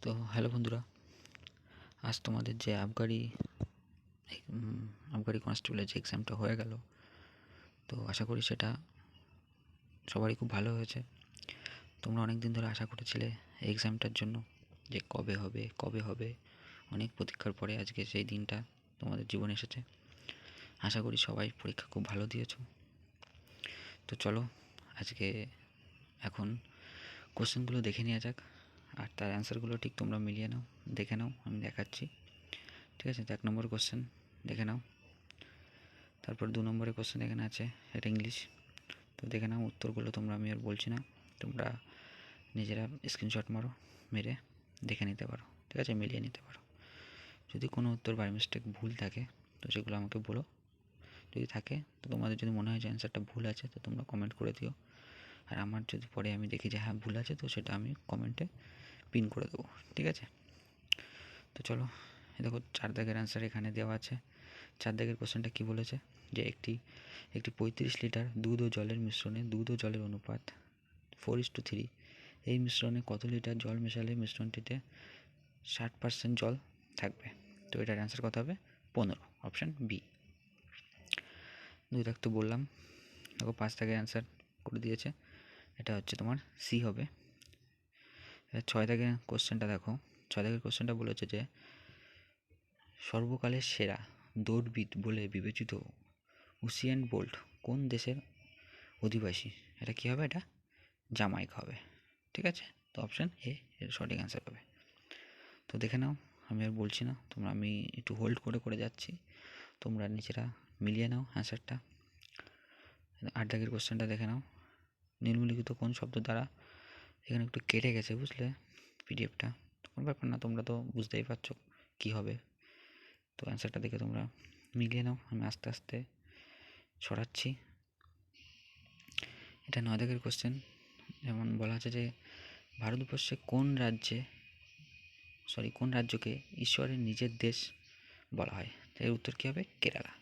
তো হ্যালো বন্ধুরা, আজ তোমাদের যে আবগারি কনস্টেবলের যে এক্সামটা হয়ে গেল, তো আশা করি সেটা সবারই খুব ভালো হয়েছে। তোমরা অনেক দিন ধরে আশা করেছিলে এই এক্সামটার জন্য, যে কবে হবে। অনেক প্রতীক্ষার পরে আজকে সেই দিনটা তোমাদের জীবনে এসেছে। আশা করি সবাই পরীক্ষা খুব ভালো দিয়েছো। তো চলো আজকে এখন কোশ্চেনগুলো দেখে নেওয়া যাক, আর তার অ্যান্সারগুলো ঠিক তোমরা মিলিয়ে নাও, দেখে নাও, আমি দেখাচ্ছি। ঠিক আছে, তো 1 নম্বর কোশ্চেন দেখে নাও। তারপর 2 নম্বরের কোশ্চেন এখানে আছে, এটা ইংলিশ। তো দেখে নাও উত্তরগুলো, তোমরা, আমি আর বলছি না, তোমরা নিজেরা স্ক্রিনশট মারো, মেরে দেখে নিতে পারো। ঠিক আছে, মিলিয়ে নিতে পারো। যদি কোনো উত্তর বাই মিস্টেক ভুল থাকে তো সেগুলো আমাকে বলো। যদি থাকে তো তোমাদের যদি মনে হয় যে অ্যান্সারটা ভুল আছে তো তোমরা কমেন্ট করে দিও। আর আমার যদি পরে আমি দেখি যে হ্যাঁ ভুল আছে তো সেটা আমি কমেন্টে পিন করে দেবো। ঠিক আছে, তো চলো। দেখো 4 দাগের অ্যান্সার এখানে দেওয়া আছে। 4 দাগের কোশ্চেনটা কী বলেছে, যে একটি 35 লিটার দুধ ও জলের মিশ্রণে দুধ ও জলের অনুপাত 4:3। এই মিশ্রণে কত লিটার জল মেশালে মিশ্রণটিতে 60% জল থাকবে? তো এটার অ্যান্সার কত হবে? 15, অপশান বি। 2 দাগ তো বললাম। দেখো 5 দাগের অ্যান্সার করে দিয়েছে, এটা হচ্ছে তোমার সি হবে। 6 দাগের কোশ্চেনটা দেখো। 6 দাগের কোশ্চেনটা বলেছে যে সর্বকালের সেরা দৌড়বিদ বলে বিবেচিত উসেইন বোল্ট কোন দেশের অধিবাসী? এটা কী হবে? এটা জামাইকা হবে। ঠিক আছে, তো অপশান এ এর সঠিক অ্যান্সার হবে। তো দেখে নাও, আমি আর বলছি না, আমি একটু হোল্ড করে যাচ্ছি, তোমরা নিজেরা মিলিয়ে নাও অ্যান্সারটা। 8 দাগের কোশ্চেনটা দেখে নাও। নিম্নলিখিত কোন শব্দ দ্বারা, এখানে একটু কেটে গেছে বুঝলে পিডিএফটা, কোনো ব্যাপার না, তোমরা তো বুঝতেই পারছো কী হবে। তো অ্যান্সারটা দেখে তোমরা মিলিয়ে নাও, আমি আস্তে আস্তে সরাচ্ছি। এটা 9 দাগের কোশ্চেন। যেমন বলা আছে যে ভারতবর্ষে কোন রাজ্যকে ঈশ্বরের নিজের দেশ বলা হয়? এর উত্তর কী হবে? কেরালা।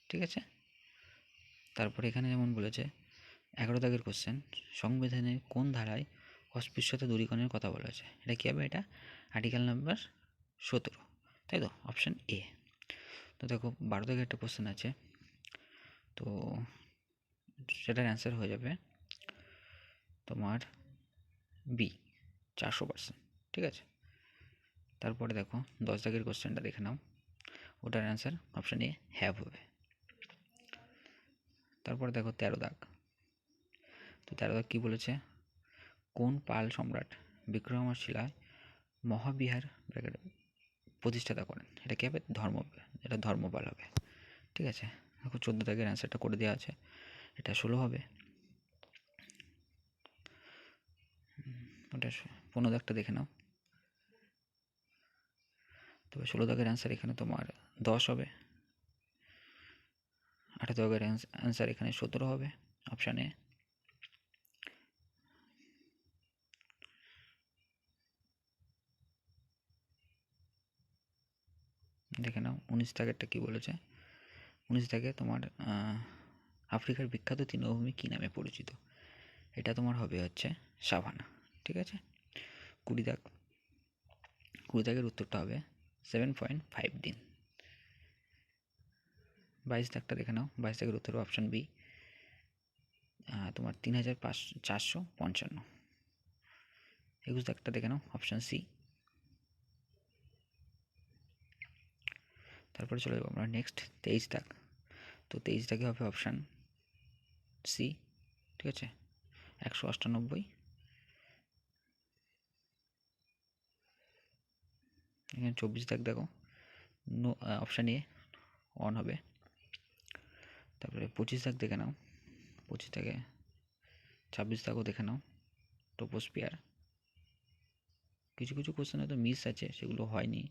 ঠিক আছে, তারপরে এখানে যেমন বলেছে 11 দাগের কোশ্চেন, সংবিধানের কোন ধারায় অস্পৃশ্যতা দূরীকরণের কথা বলা হয়েছে? এটা কী হবে? এটা আর্টিকেল নাম্বার 17, তাই তো, অপশান এ। তো দেখো 12 দাগের একটা কোশ্চেন আছে, তো সেটার অ্যান্সার হয়ে যাবে তোমার বি, 400%। ঠিক আছে, তারপরে দেখো 10 দাগের কোশ্চেনটা দেখে নাও, ওটার অ্যান্সার অপশান এ হ্যাভ হবে। তারপরে দেখো 13 দাগ। তো 13 দাগ কী বলেছে, কোন পাল সম্রাট বিক্রমা শিলায় মহাবিহার প্রতিষ্ঠাতা করেন? এটা কী হবে? এটা ধর্মপাল হবে। ঠিক আছে, দেখো 14 দাগের অ্যান্সারটা করে দেওয়া আছে, এটা 16 হবে। ওটা 15 দাগটা দেখে নাও। তবে 16 দাগের অ্যান্সার এখানে তোমার 10 হবে। 18 দাগের অ্যান্সার এখানে 17 হবে, অপশান এ। দেখে নাও 19 দাগেরটা কী বলেছে। 19 দাগে তোমার আফ্রিকার বিখ্যাত তৃণভূমি কী নামে পরিচিত? এটা তোমার হবে হচ্ছে সাভানা। ঠিক আছে, 20 দাগ। 20 দাগের উত্তরটা হবে 7.5 দিন। 22 দাগটা দেখে নাও। 22 দাগের উত্তর অপশান বি, তোমার 3455। 21 দাগটা দেখে নাও, অপশান সি। তারপরে চলে যাবো আমরা নেক্সট 23 দাগ। তো 23 দাগে হবে অপশান সি। ঠিক আছে, 198। এখানে 24 দাগ দেখো, নো, অপশান এ অন হবে। তারপরে 25 দাগ দেখে নাও। 25 দাগে 26 দাগও দেখে নাও, ট্রপোস্ফিয়ার। কিছু কিছু কোশ্চেন হয়তো মিস আছে, সেগুলো হয়নি,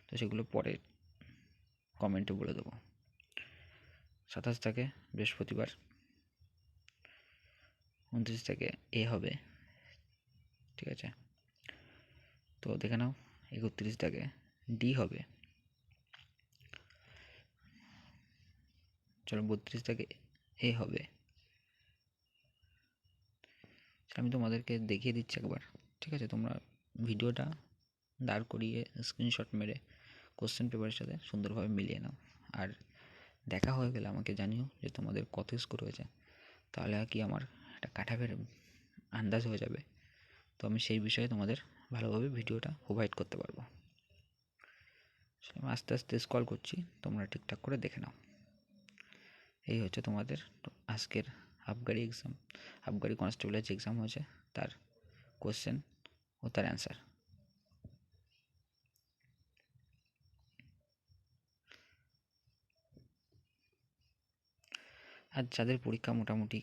তো সেগুলো পরে কমেন্টে বলে দেবো। 27 দাগে বৃহস্পতিবার। 29 দাগে এ হবে। ঠিক আছে, তো দেখে নাও। 31 দাগে ডি হবে। চলো 32 দাগে এ হবে। আমি তোমাদেরকে দেখিয়ে দিচ্ছি একবার। ঠিক আছে, তোমরা ভিডিওটা দাঁড় করিয়ে স্ক্রিনশট মেরে কোশ্চেন পেপারের সাথে সুন্দরভাবে মিলিয়ে নাও। আর দেখা হয়ে গেলে আমাকে জানিও যে তোমাদের কত স্কোর হয়েছে, তাহলে কি আমার একটা কাঠাপের আন্দাজ হয়ে যাবে। তো আমি সেই বিষয়ে তোমাদের ভালোভাবে ভিডিওটা প্রোভাইড করতে পারবো। আমি আস্তে আস্তে স্ক্রল করছি, তোমরা ঠিকঠাক করে দেখে নাও। এই হচ্ছে তোমাদের আজকের আবগারি এক্সাম, আবগারি কনস্টেবলের যে এক্সাম হয়েছে তার কোশ্চেন ও তার অ্যান্সার। আর যাদের পরীক্ষা মোটামুটি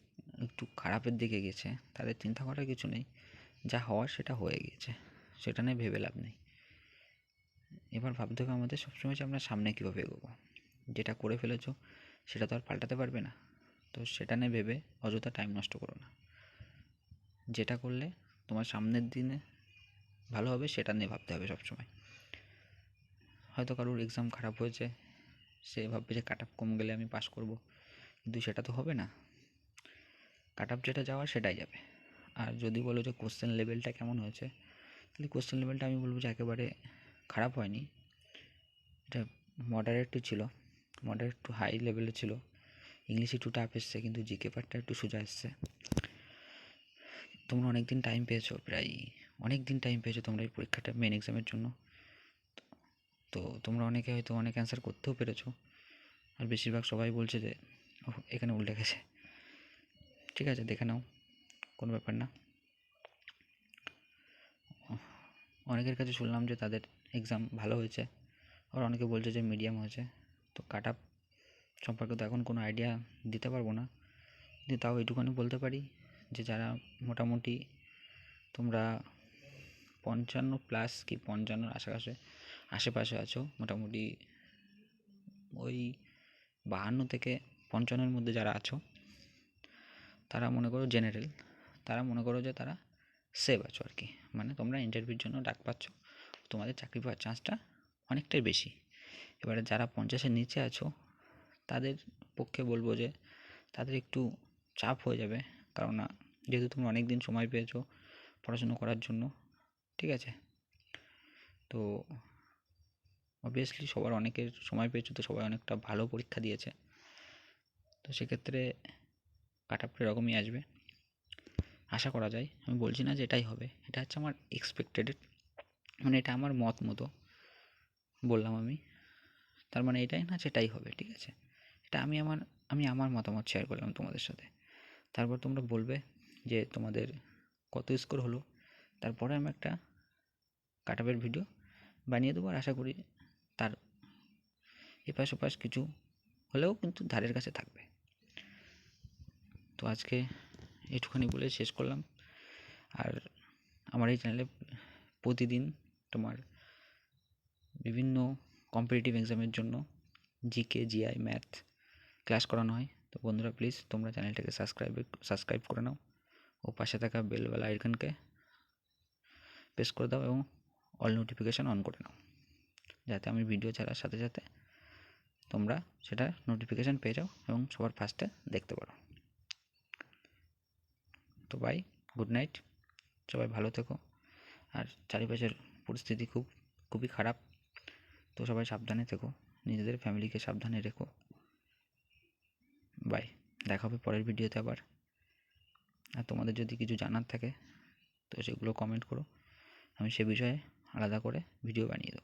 একটু খারাপের দিকে গেছে তাদের চিন্তা করার কিছু নেই, যা হওয়ার সেটা হয়ে গিয়েছে, সেটা নিয়ে ভেবে লাভ নেই। এবার ভাবতে হবে আমাদের সবসময় যে আমরা সামনে কীভাবে এগোবো। যেটা করে ফেলেছো সেটা তো আর পাল্টাতে পারবে না, তো সেটা নিয়ে ভেবে অযথা টাইম নষ্ট করো না। যেটা করলে তোমার সামনের দিনে ভালো হবে সেটা নিয়ে ভাবতে হবে সবসময়। হয়তো কারোর এক্সাম খারাপ হয়েছে, সে ভাববে যে কাট অফ কম গেলে আমি পাস করব, কিন্তু সেটা তো হবে না। কাট অফ যেটা যাওয়ার সেটাই যাবে। আর যদি বলো যে কোশ্চেন লেভেলটা কেমন হয়েছে, তাহলে কোশ্চেন লেভেলটা আমি বলবো যে একেবারে খারাপ হয়নি, এটা মডারেটই ছিল, মডারেট টু হাই লেভেলে ছিল। ইংলিশ একটু টাফ এসছে, কিন্তু জিকে পার্টটা একটু সোজা এসছে। তোমরা অনেক দিন টাইম পেয়েছো, প্রায় অনেক দিন টাইম পেয়েছো তোমরা এই পরীক্ষাটা মেন এক্সামের জন্য। তো তোমরা অনেকে হয়তো অনেক অ্যান্সার করতেও পেরেছো, আর বেশিরভাগ সবাই বলছে যে এখানে উল্টে গেছে। ঠিক আছে, দেখে নাও, কোনো ব্যাপার না। অনেকের কাছে শুনলাম যে তাদের এক্সাম ভালো হয়েছে, আর অনেকে বলছে যে মিডিয়াম হয়েছে। তো কাট আপ সম্পর্কে তো এখন কোনো আইডিয়া দিতে পারবো না, কিন্তু তাও এইটুখানি বলতে পারি যে যারা মোটামুটি তোমরা 55+ কি 55 আশেপাশে আছো, মোটামুটি ওই 52 থেকে 55-এর মধ্যে যারা আছো, তারা মনে করো জেনারেল, তারা মনে করো যে তারা সেভ আছো আর কি। মানে তোমরা ইন্টারভিউর জন্য ডাক পাচ্ছ, তোমাদের চাকরি পাওয়ার চান্সটা অনেকটাই বেশি। এবারে যারা 50-এর নিচে আছো তাদের পক্ষে বলবো যে তাদের একটু চাপ হয়ে যাবে, কারণ যেহেতু তোমরা অনেক দিন সময় পেয়েছো পড়াশুনো করার জন্য। ঠিক আছে, তো অবভিয়াসলি সবার অনেকের সময় পেয়েছো, তো সবাই অনেকটা ভালো পরীক্ষা দিয়েছে, তো সেক্ষেত্রে কাট আপটা এরকমই আসবে আশা করা যায়। আমি বলছি না যে এটাই হবে, এটা হচ্ছে আমার এক্সপেক্টেড, মানে এটা আমার মত মতো বললাম আমি, তার মানে এটাই না সেটাই হবে। ঠিক আছে, এটা আমি আমার মতামত শেয়ার করলাম তোমাদের সাথে। তারপর তোমরা বলবে যে তোমাদের কত স্কোর হলো, তারপরে আমি একটা কাট আপের ভিডিও বানিয়ে দেবো। আর আশা করি তার এপাশ ওপাশ কিছু হলেও কিন্তু ধারের কাছে থাকবে। তো আজকে এইটুখানি বলে শেষ করলাম। আর আমার এই চ্যানেলে প্রতিদিন তোমার বিভিন্ন কম্পিটিটিভ এক্সামের জন্য জিকে, জিআই, ম্যাথ ক্লাস করানো হয়। তো বন্ধুরা প্লিজ তোমরা চ্যানেলটাকে সাবস্ক্রাইব করে নাও ও পাশে থাকা বেলওয়ালা আইকনকে প্রেস করে দাও এবং অল নোটিফিকেশান অন করে নাও, যাতে আমি ভিডিও ছাড়ার সাথে সাথে তোমরা সেটা নোটিফিকেশান পেয়ে যাও এবং সবার ফার্স্টে দেখতে পারো। তো বাই, গুড নাইট, সবাই ভালো থেকো। আর চারিপাশের পরিস্থিতি খুবই খারাপ, তো সবাই সাবধানে থেকো, নিজেদের ফ্যামিলিকে সাবধানে রেখো। বাই, দেখা হবে পরের ভিডিওতে আবার। আর তোমাদের যদি কিছু জানার থাকে তো সেগুলো কমেন্ট করো, আমি সে বিষয়ে আলাদা করে ভিডিও বানিয়ে দেবো।